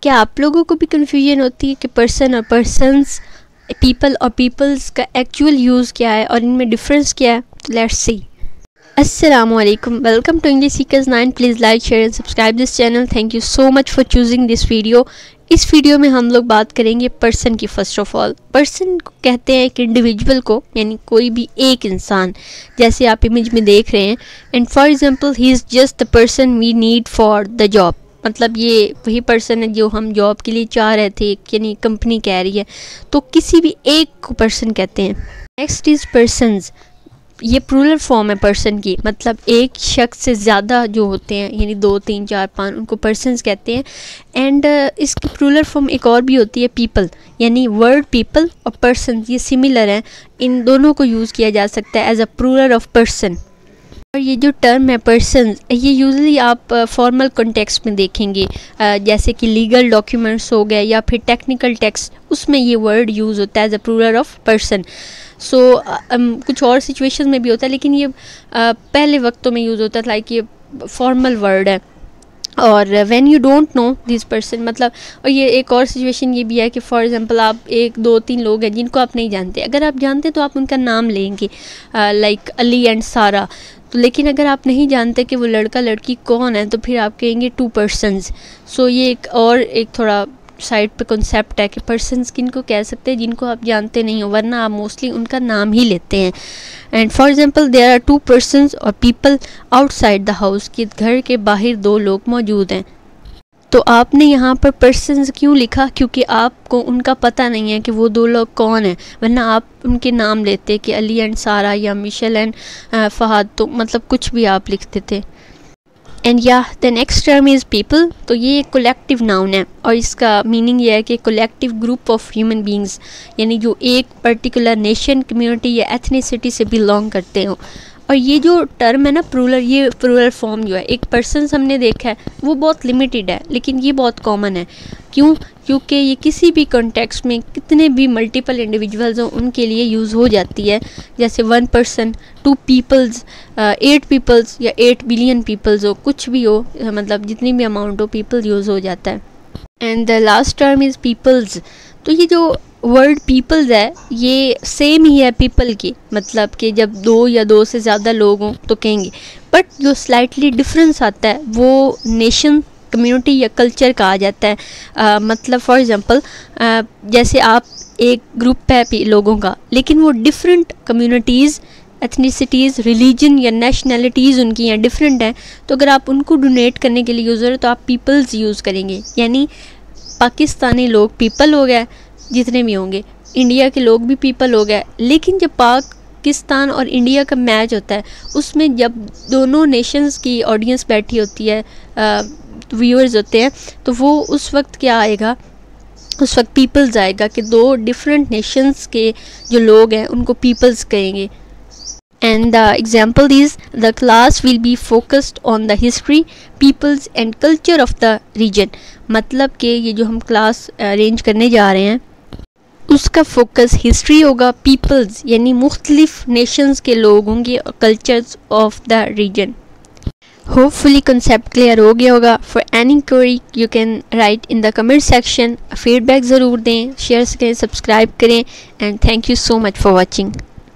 क्या आप लोगों को भी कन्फ्यूजन होती है कि पर्सन और पर्सन्स, पीपल और पीपल्स का एक्चुअल यूज़ क्या है और इनमें डिफरेंस क्या है? Let's see. Assalamualaikum, welcome to English Seekers 9. Please like, share and subscribe this channel. Thank you so much for choosing this video. इस वीडियो में हम लोग बात करेंगे पर्सन की। फर्स्ट ऑफ ऑल, पर्सन को कहते हैं एक इंडिविजुअल को, यानी कोई भी एक इंसान, जैसे आप इमेज में देख रहे हैं। And for example, he is just the person we need for the job. मतलब ये वही पर्सन है जो हम जॉब के लिए चाह रहे थे, यानी कंपनी कह रही है, तो किसी भी एक को पर्सन कहते हैं। Next is persons. ये प्लूरल फॉर्म है पर्सन की, मतलब एक शख्स से ज़्यादा जो होते हैं, यानी 2, 3, 4, 5, उनको पर्सन्स कहते हैं। एंड इसकी प्लूरल फॉर्म एक और भी होती है, पीपल। यानी वर्ड पीपल और पर्सन ये सिमिलर हैं, इन दोनों को यूज़ किया जा सकता है as a plural of person. और ये जो टर्म है पर्सन, ये यूजुअली आप फॉर्मल कॉन्टेक्स्ट में देखेंगे, जैसे कि लीगल डॉक्यूमेंट्स हो गए या फिर टेक्निकल टेक्स्ट, उसमें ये वर्ड यूज़ होता है as a plural of person. So कुछ और सिचुएशन में भी होता है, लेकिन ये पहले वक्तों में यूज़ होता है, लाइक ये फॉर्मल वर्ड है। और when you don't know this person, मतलब, और ये एक और सिचुएशन ये भी है कि फॉर एग्जांपल आप 1, 2, 3 लोग हैं जिनको आप नहीं जानते। अगर आप जानते तो आप उनका नाम लेंगे, लाइक अली एंड सारा। तो लेकिन अगर आप नहीं जानते कि वो लड़का लड़की कौन है, तो फिर आप कहेंगे 2 पर्सन्स। सो ये एक थोड़ा साइड पे कॉन्सेप्ट है कि पर्सन्स किनको कह सकते हैं जिनको आप जानते नहीं हो, वरना आप मोस्टली उनका नाम ही लेते हैं। And for example, there are 2 persons और पीपल आउटसाइड द हाउस, कि घर के बाहर 2 लोग मौजूद हैं। तो आपने यहाँ पर पर्सन्स क्यों लिखा? क्योंकि आपको उनका पता नहीं है कि वो 2 लोग कौन हैं, वरना आप उनके नाम लेते कि अली एंड सारा या मिशेल एंड फहद, तो मतलब कुछ भी आप लिखते थे। एंड या the next term is people. तो ये एक कोलेक्टिव नाउन है और इसका मीनिंग ये है कि collective group of human beings, यानी जो एक पर्टिकुलर नेशन, कम्युनिटी या एथनिसिटी से बिलोंग करते हो। और ये जो टर्म है ना प्लूरल, ये प्लूरल फॉर्म जो है, एक पर्सन हमने देखा है वो बहुत लिमिटेड है, लेकिन ये बहुत कॉमन है। क्यों? क्योंकि ये किसी भी कॉन्टेक्स्ट में कितने भी मल्टीपल इंडिविजुअल्स हों उनके लिए यूज़ हो जाती है। जैसे 1 पर्सन, 2 पीपल्स, 8 पीपल्स या 8 बिलियन पीपल्स हो, कुछ भी हो, मतलब जितनी भी अमाउंट हो, पीपल यूज़ हो जाता है। And the last term is peoples. तो ये जो वर्ड पीपल्स है ये सेम ही है पीपल की, मतलब कि जब 2 या 2 से ज़्यादा लोग हों तो कहेंगे, बट जो स्लाइटली डिफरेंस आता है वो नेशन, कम्युनिटी या कल्चर का आ जाता है। मतलब फॉर एग्जांपल, जैसे आप एक ग्रुप है लोगों का, लेकिन वो डिफरेंट कम्युनिटीज़, एथनिसिटीज़, रिलीजन या नेशनलिटीज़ उनकी यहाँ डिफरेंट हैं, तो अगर आप उनको डोनेट करने के लिए यूज़ हो तो आप पीपल्स यूज़ करेंगे। यानी पाकिस्तानी लोग पीपल हो गए, जितने भी होंगे, इंडिया के लोग भी पीपल हो गए। लेकिन जब पाकिस्तान और इंडिया का मैच होता है, उसमें जब दोनों नेशंस की ऑडियंस बैठी होती है, व्यूअर्स होते हैं, तो वो उस वक्त क्या आएगा? उस वक्त पीपल्स आएगा कि 2 डिफरेंट नेशंस के जो लोग हैं उनको पीपल्स कहेंगे। And the example is the class will be focused on the history, peoples and culture of the region। मतलब कि ये जो हम क्लास अरेंज करने जा रहे हैं उसका फोकस हिस्ट्री होगा, पीपल्स यानी मुख्तलिफ नेशंस के लोग होंगे और cultures of the region. Hopefully concept clear हो गया होगा। For any query you can write in the comment section. Feedback ज़रूर दें, शेयर करें, सब्सक्राइब करें and thank you so much for watching.